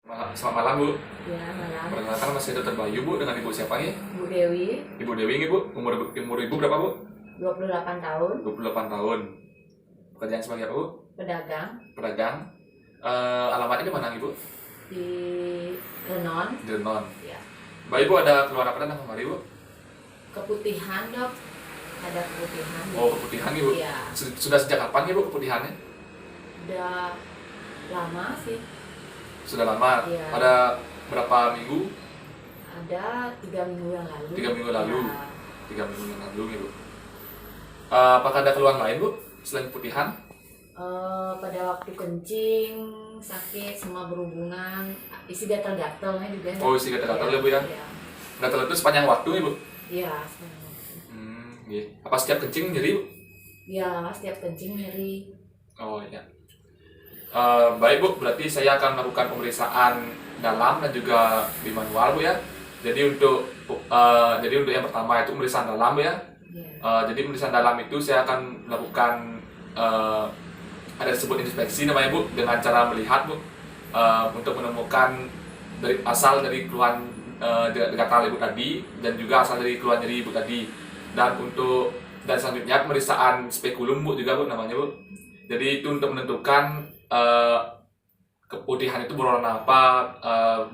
Selamat malam Bu. Ya, malam. Perkenalkan masih Dr. Bayu Bu, dengan Ibu siapa nih? Bu Dewi, Ibu Dewi ini Bu. Umur Ibu berapa Bu? 28 tahun, 28 tahun. Pekerjaan sebagai apa Bu? pedagang Pedagang. Alamatnya di mana Ibu? di Renon. Di Renon. Ya. Mbak Ibu ada keluar apa dan kemarin Bu? Keputihan, Dok. Ada keputihan. Oh, keputihan Ibu. Iya. Sudah sejak kapan Ibu keputihannya? Udah lama sih. Sudah lama. Iya. Ada berapa minggu? Ada 3 minggu yang lalu. 3 minggu lalu. Ya. 3 minggu yang lalu Ibu. Apakah ada keluhan lain Bu selain keputihan? Pada waktu kencing, sakit, semua berhubungan, isi gatal-gatalnya juga. Oh, isi gatal-gatal ya Bu ya? Iya. Gatal itu sepanjang waktu Ibu? Iya. Iya. Apa setiap kencing nyeri Bu? Iya, setiap kencing nyeri. Oh iya. Baik Bu, berarti saya akan melakukan pemeriksaan dalam dan juga di manual Bu ya. Jadi untuk yang pertama itu pemeriksaan dalam Bu ya. Iya. Jadi pemeriksaan dalam itu saya akan melakukan ada disebut inspeksi namanya Bu, dengan cara melihat Bu, untuk menemukan asal dari keluhan gatal Ibu tadi, dan juga asal dari keluhan nyeri Ibu tadi. Dan selanjutnya pemeriksaan spekulum Bu juga Bu namanya Bu. Jadi itu untuk menentukan keputihan itu berwarna apa,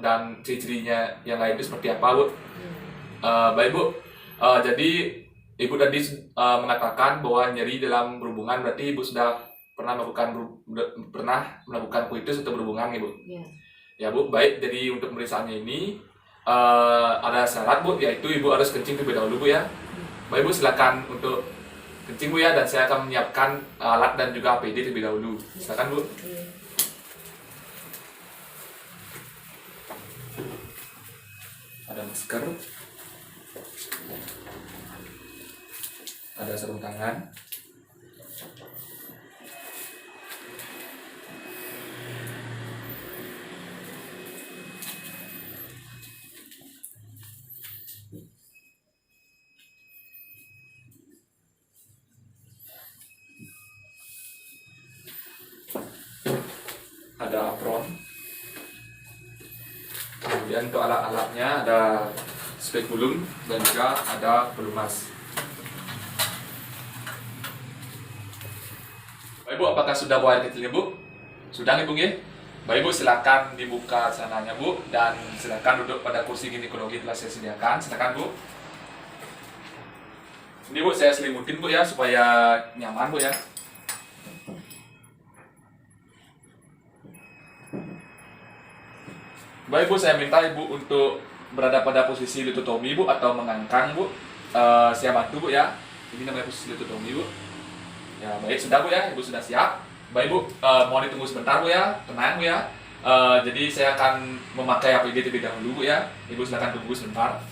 dan ciri-cirinya yang lain itu seperti apa Bu. Baik Bu, jadi Ibu tadi mengatakan bahwa nyeri dalam berhubungan, berarti Ibu sudah pernah melakukan coitus atau berhubungan Ibu. Iya. Ya Bu, baik. Jadi untuk pemeriksaannya ini ada syarat Bu, yaitu Ibu harus kencing terlebih dahulu Bu ya. Baik Bu, silakan untuk kencing Bu ya, dan saya akan menyiapkan alat dan juga APD terlebih dahulu. Silakan Bu. Iya. Ada masker, ada sarung tangan, ada apron. Kemudian untuk alat-alatnya ada spekulum dan juga ada pelumas. Baik Bu, apakah sudah bawa air kecilnya Bu? Sudah nih Bu ya? Baik Bu, silakan dibuka celananya Bu, dan silakan duduk pada kursi ginekologi telah saya sediakan. Silakan Bu. Ini Bu, saya selimutin Bu ya, supaya nyaman Bu ya. Baik Bu, saya minta Ibu untuk berada pada posisi lutotomi Bu, atau mengangkang Bu. Saya bantu Bu ya. Ini namanya posisi lutotomi Bu. Ya baik, sudah Bu ya, Ibu sudah siap. Baik Bu, mohon ditunggu sebentar Bu ya, tenang Bu ya. Jadi saya akan memakai APD terlebih dahulu Bu ya. Ibu silakan tunggu sebentar.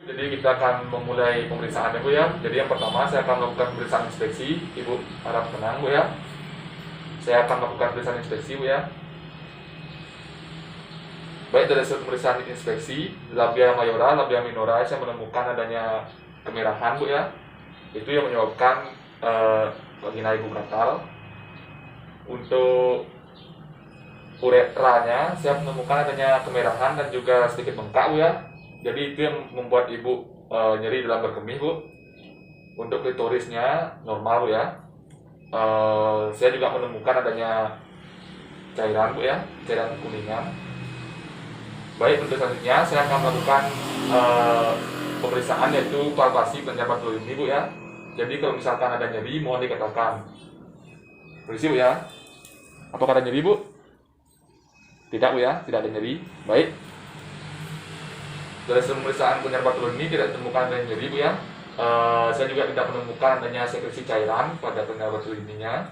Jadi kita akan memulai pemeriksaan ya Bu ya. Jadi yang pertama saya akan melakukan pemeriksaan inspeksi. Ibu harap tenang Bu ya. Saya akan melakukan pemeriksaan inspeksi Bu ya. Baik, dari hasil pemeriksaan inspeksi labia mayora, labia minora saya menemukan adanya kemerahan Bu ya. Itu yang menyebabkan vagina ibu gatal. Untuk uretranya saya menemukan adanya kemerahan dan juga sedikit bengkak Bu ya. Jadi itu yang membuat ibu nyeri dalam berkemih Bu. Untuk klitorisnya normal Bu ya. Saya juga menemukan adanya cairan Bu ya, cairan kuningan. Baik, untuk selanjutnya saya akan melakukan pemeriksaan yaitu palpasi kelenjar batu ini Bu ya. Jadi kalau misalkan ada nyeri mohon dikatakan. Permisi Bu ya. Apakah ada nyeri Bu? Tidak Bu ya, tidak ada nyeri. Baik. Dari hasil pemeriksaan kelenjar batu ini tidak ditemukan adanya nyeri Bu ya. Saya juga tidak menemukan adanya sekresi cairan pada kelenjar batu ininya.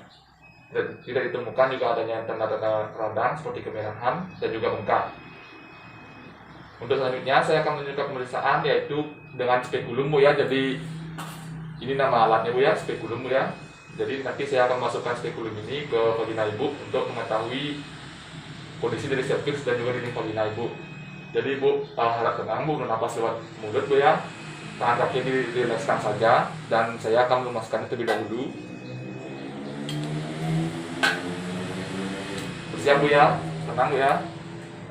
Dan tidak ditemukan juga adanya tanda-tanda radang seperti kemerahan dan juga bengkak. Untuk selanjutnya saya akan menunjukkan pemeriksaan yaitu dengan spekulum Bu ya. Jadi ini nama alatnya Bu ya, spekulum Bu ya. Jadi nanti saya akan masukkan spekulum ini ke vagina ibu untuk mengetahui kondisi dari cervix dan juga dinding vagina ibu. Jadi ibu harap tenang Bu, bernapas lewat mulut Bu ya. Tangan kaki ini rilekskan saja dan saya akan memasukkannya terlebih dahulu. Bersiap Bu ya, tenang Bu ya.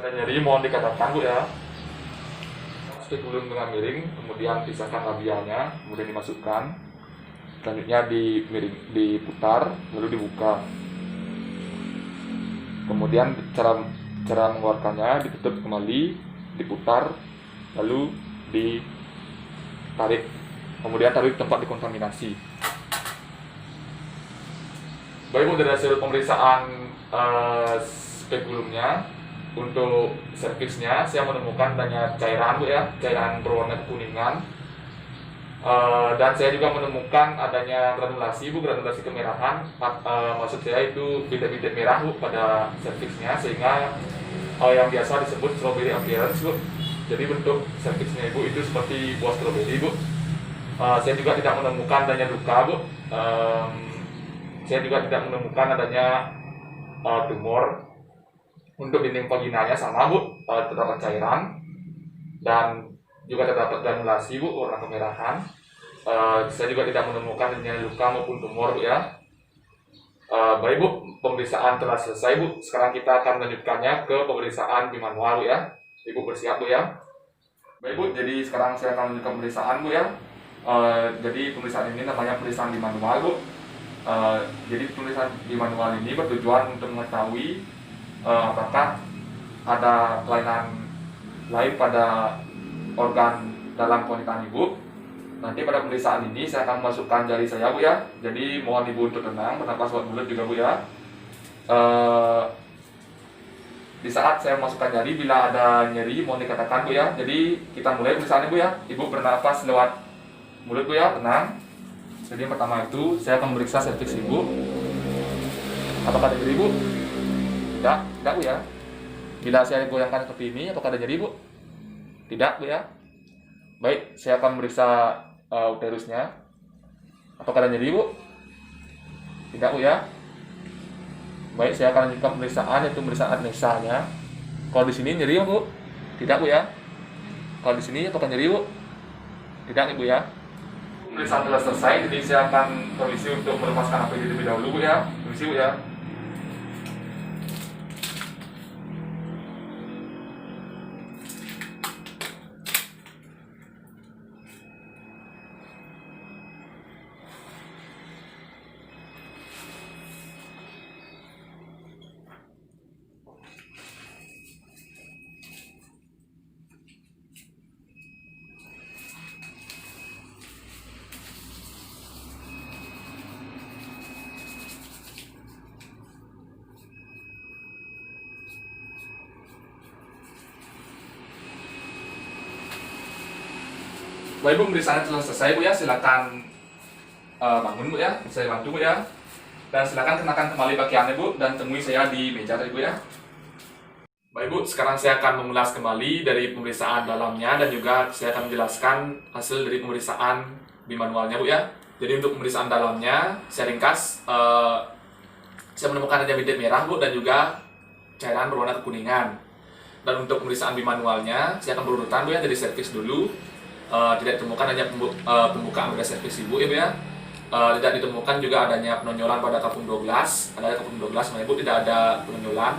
Ada nyeri mohon dikatakan Bu ya. Spekulum dengan miring, kemudian pisahkan labianya, kemudian dimasukkan. Selanjutnya diputar, lalu dibuka. Kemudian cara mengeluarkannya ditutup kembali, diputar, lalu ditarik. Kemudian taruh di tempat dikontaminasi. Baik Bu, dari hasil pemeriksaan spekulumnya. Untuk cervixnya saya menemukan adanya cairan Bu ya, cairan berwarna kekuningan. Dan saya juga menemukan adanya granulasi Bu, granulasi kemerahan. Maksud saya itu bintik-bintik merah Bu pada cervixnya, sehingga yang biasa disebut strawberry appearance Bu. Jadi bentuk cervixnya Ibu itu seperti buah stroberi Bu. Saya juga tidak menemukan adanya luka Bu. Saya juga tidak menemukan adanya tumor. Untuk dinding vaginanya sama Bu, terdapat cairan dan juga terdapat granulasi Bu, warna kemerahan. Saya juga tidak menemukan adanya luka maupun tumor Bu ya. Baik Bu, pemeriksaan telah selesai Bu. Sekarang kita akan melanjutkannya ke pemeriksaan bimanual Bu ya. Ibu bersiap Bu ya. Baik Bu, jadi sekarang saya akan melanjutkan pemeriksaan Bu ya. Jadi pemeriksaan ini namanya pemeriksaan bimanual Bu. Jadi pemeriksaan bimanual ini bertujuan untuk mengetahui apakah ada kelainan lain pada organ dalam pernikahan ibu. Nanti pada pemeriksaan ini saya akan memasukkan jari saya Bu ya. Jadi mohon ibu untuk tenang, bernapas lewat mulut juga Bu ya. Di saat saya memasukkan jari, bila ada nyeri mohon dikatakan Bu ya. Jadi kita mulai pemeriksaannya Bu ya. Ibu bernapas lewat mulut Bu ya, tenang. Jadi yang pertama itu saya akan memeriksa cervix ibu. Apakah ada nyeri Bu? Tidak Bu ya. Bila saya goyangkan seperti ini, apakah ada nyeri Bu? Tidak Bu ya. Baik, saya akan memeriksa uterusnya. Apakah ada nyeri Bu? Tidak Bu ya. Baik, saya akan lanjutkan pemeriksaan yaitu pemeriksaan adnexanya. Kalau di sini nyeri Bu? Tidak Bu ya. Kalau di sini apakah nyeri Bu? Tidak Ibu ya. Pemeriksaan telah selesai, jadi saya akan permisi untuk melepaskan APD terlebih dahulu Bu ya. Permisi Bu ya. Baik Bu, pemeriksaannya telah selesai Bu ya. Silakan bangun Bu ya. Saya bantu Bu ya. Dan silakan kenakan kembali pakaiannya Bu dan temui saya di meja tadi Bu ya. Baik Bu, sekarang saya akan mengulas kembali dari pemeriksaan dalamnya dan juga saya akan menjelaskan hasil dari pemeriksaan bimanualnya Bu ya. Jadi untuk pemeriksaan dalamnya, saya ringkas, saya menemukan adanya bintik merah Bu dan juga cairan berwarna kekuningan. Dan untuk pemeriksaan bimanualnya, saya akan berurutan Bu ya, dari serviks dulu. Tidak ditemukan adanya pembukaan pada serviks Ibu ya Bu ya. Tidak ditemukan juga adanya penonjolan pada kapung 12, ada kapung 12, nah Ibu tidak ada penonjolan.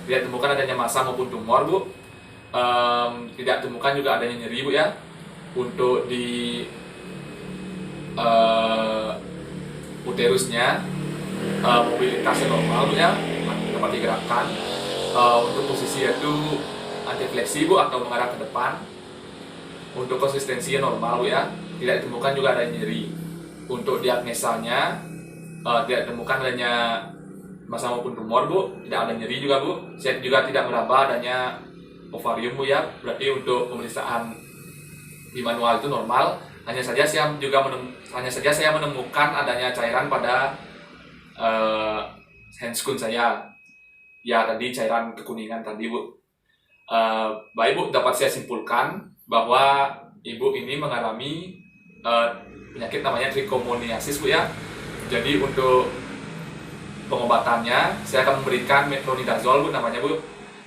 Tidak ditemukan adanya massa maupun tumor Bu. Tidak ditemukan juga adanya nyeri Bu ya. Untuk di uterusnya mobilitasnya normal Bu ya, dapat digerakkan. Untuk posisi yaitu antifleksi Bu atau mengarah ke depan. Untuk konsistensinya normal Bu ya, tidak ditemukan juga adanya nyeri. Untuk diagnosanya tidak ditemukan adanya massa maupun tumor Bu, tidak ada nyeri juga Bu. Saya juga tidak meraba adanya ovarium Bu ya. Berarti untuk pemeriksaan bimanual itu normal. Hanya saja saya menemukan adanya cairan pada handscoon saya. Ya tadi cairan kekuningan tadi Bu. Baik Bu, dapat saya simpulkan bahwa ibu ini mengalami penyakit namanya trichomoniasis Bu ya. Jadi untuk pengobatannya saya akan memberikan metronidazole Bu namanya Bu.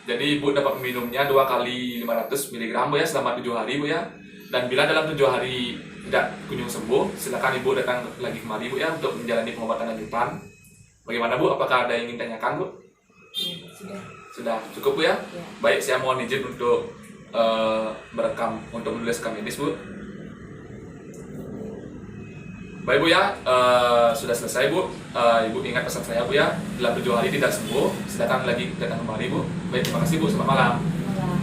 Jadi Ibu dapat meminumnya 2 kali 500 mg Bu ya selama 7 hari Bu ya. Dan bila dalam 7 hari tidak kunjung sembuh, silakan Ibu datang lagi kemari Bu ya untuk menjalani pengobatan lanjutan. Bagaimana Bu? Apakah ada yang ingin tanyakan Bu? Ya, sudah. Sudah cukup Bu ya? Ya. Baik, saya mohon izin untuk merekam untuk menulis rekam medis Bu. Baik Bu ya, sudah selesai Bu. Ibu ingat pesan saya Bu ya, dalam 7 hari tidak sembuh, silakan lagi datang kembali Bu. Baik, terima kasih Bu, selamat malam. Malam.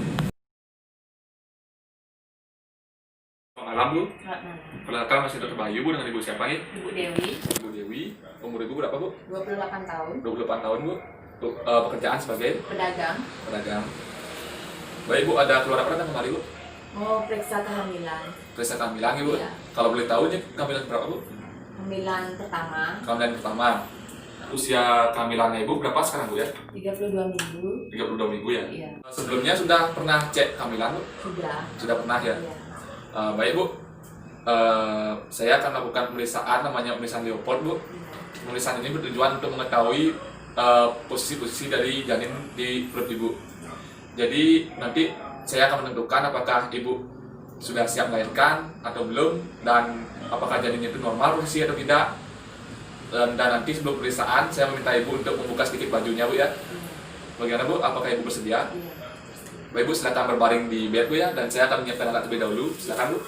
Selamat malam Bu. Selamat malam. Perkenalkan masih Dr. Bayu Bu, dengan Ibu siapa nih? Ibu Dewi, Ibu Dewi. Umur Ibu berapa Bu? 28 tahun, 28 tahun Bu. Untuk pekerjaan sebagai pedagang, pedagang. Baik Bu, ada keluar apa datang kembali Bu? mau periksa kehamilan. Periksa kehamilan ya Bu. Iya. Kalau boleh tahu nih kehamilan berapa Bu? Kehamilan pertama, Kehamilan pertama. Usia kehamilannya Ibu berapa sekarang Bu ya? 32 minggu. 32 minggu ya? Iya, Sebelumnya sudah pernah cek kehamilan Bu? sudah. Sudah pernah ya? Iya. Baik Bu, saya akan melakukan pemeriksaan namanya pemeriksaan Leopold Bu. Pemeriksaan ini bertujuan untuk mengetahui posisi-posisi dari janin di perut Ibu. Jadi nanti saya akan menentukan apakah Ibu sudah siap melahirkan atau belum, dan apakah janinnya itu normal posisi atau tidak. Dan nanti sebelum pemeriksaan saya meminta Ibu untuk membuka sedikit bajunya Bu ya. Bagaimana Bu? Apakah Ibu bersedia? Iya. Baik Bu, silakan berbaring di bed Bu ya, dan saya akan menyiapkan alat terlebih dahulu. Silakan Bu.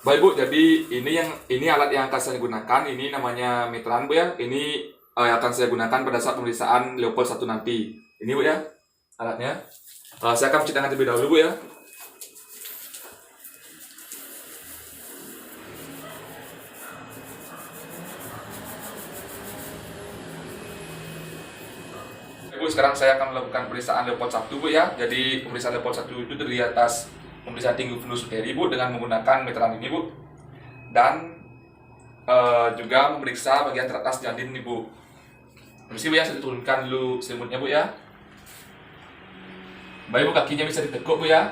Baik Bu, jadi ini alat yang akan saya gunakan. Ini namanya meteran Bu ya. Ini yang akan saya gunakan pada saat pemeriksaan Leopold 1 nanti. Ini Bu ya alatnya. Saya akan menceritakan terlebih dahulu Bu ya. Bu, sekarang saya akan melakukan pemeriksaan Leopold 1 Bu ya. Jadi pemeriksaan Leopold 1 itu dari atas pemeriksaan tinggi fundus uteri Bu dengan menggunakan meteran ini Bu. Dan juga memeriksa bagian teratas janin Ibu. Permisi Bu ya, saya turunkan dulu selimutnya Bu ya. Baik Bu, kakinya bisa ditekuk Bu ya.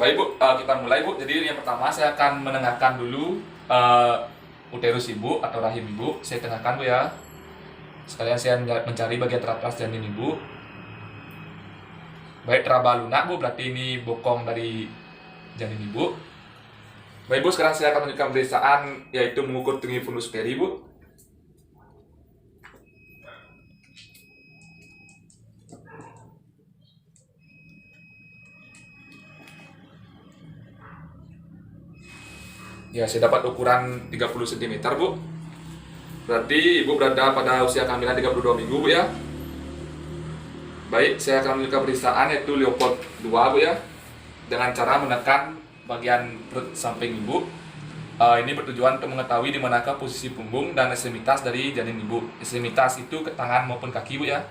Baik Bu, kita mulai Bu. Jadi yang pertama saya akan menengahkan dulu uterus Ibu atau rahim Ibu. Saya tengahkan Bu ya. Sekalian saya mencari bagian teratas janin Ibu. Baik, teraba lunak Bu, berarti ini bokong dari janin Ibu. Baik Bu, sekarang saya akan melanjutkan pemeriksaan, yaitu mengukur tinggi fundus uteri Bu. Ya, saya dapat ukuran 30 cm Bu. Berarti Ibu berada pada usia kehamilan 32 minggu Bu ya. Baik, saya akan melanjutkan pemeriksaan yaitu Leopold 2 Bu ya. Dengan cara menekan bagian perut samping Ibu. Ini bertujuan untuk mengetahui di manakah posisi punggung dan ekstremitas dari janin Ibu. Ekstremitas itu ke tangan maupun kaki Bu ya.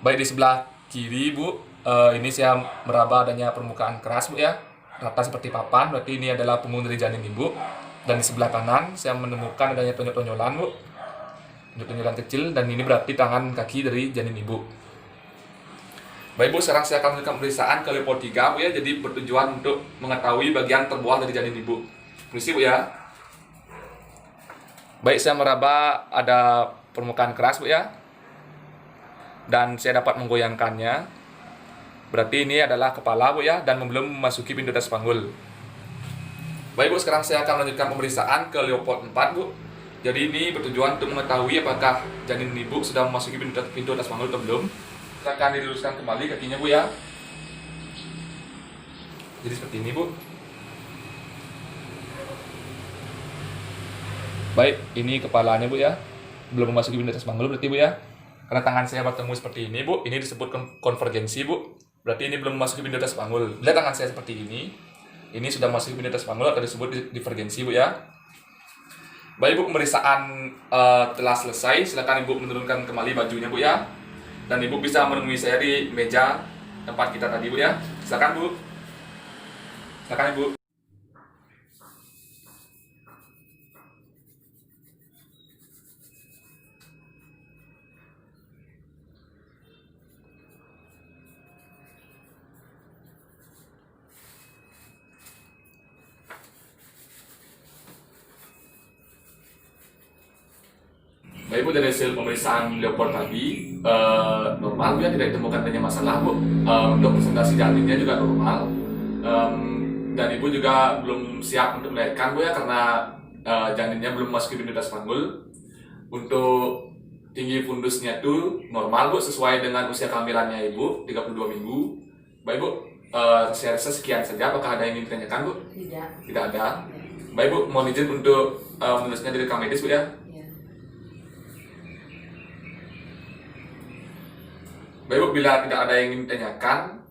Baik, di sebelah kiri Bu, ini saya meraba adanya permukaan keras Bu ya. Rata seperti papan, berarti ini adalah punggung dari janin Ibu. Dan di sebelah kanan saya menemukan adanya tonjol-tonjolan, Bu. Tonjol-tonjolan kecil, dan ini berarti tangan kaki dari janin ibu. Baik, Bu, sekarang saya akan melakukan pemeriksaan ke Leopold 3, Bu ya. Jadi bertujuan untuk mengetahui bagian terbuah dari janin ibu. Permisi, Bu ya. Baik, saya meraba ada permukaan keras, Bu ya. Dan saya dapat menggoyangkannya. Berarti ini adalah kepala, Bu ya, dan belum memasuki pintu atas panggul. Baik, Bu, sekarang saya akan melanjutkan pemeriksaan ke Leopold 4, Bu. Jadi ini bertujuan untuk mengetahui apakah janin ibu sudah memasuki pintu atas panggul atau belum. Silakan diluruskan kembali kakinya, Bu ya. Jadi seperti ini, Bu. Baik, ini kepalanya, Bu ya. Belum memasuki pintu atas panggul berarti, Bu ya. Karena tangan saya bertemu seperti ini, Bu. Ini disebut konvergensi, Bu. Berarti ini belum memasuki pintu atas panggul. Lihat tangan saya seperti ini. Ini sudah masuk pintu atas panggul atau disebut divergensi, Bu ya. Baik, Bu, pemeriksaan telah selesai. Silakan Ibu menurunkan kembali bajunya, Bu ya. Dan Ibu bisa menemui saya di meja tempat kita tadi, Bu ya. Silakan, Bu. Silakan, Ibu. Baik, Bu, dari hasil pemeriksaan Leopold tadi normal, Bu ya, tidak ditemukan adanya masalah, Bu. Untuk presentasi janinnya juga normal. Dan Ibu juga belum siap untuk melahirkan, Bu ya, karena janinnya belum masuk ke pintu atas panggul. Untuk tinggi fundusnya itu normal, Bu, sesuai dengan usia kehamilannya Ibu, 32 minggu. Baik, Bu, saya rasa sekian saja. Apakah ada yang ingin ditanyakan, Bu? Tidak. Tidak ada. Baik, Bu, mohon izin untuk menulisnya di rekam medis, Bu ya. Ya. Baik, Bu, bila tidak ada yang ingin ditanyakan,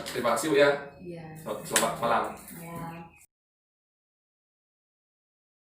terima kasih, Bu ya. Iya. Selamat malam.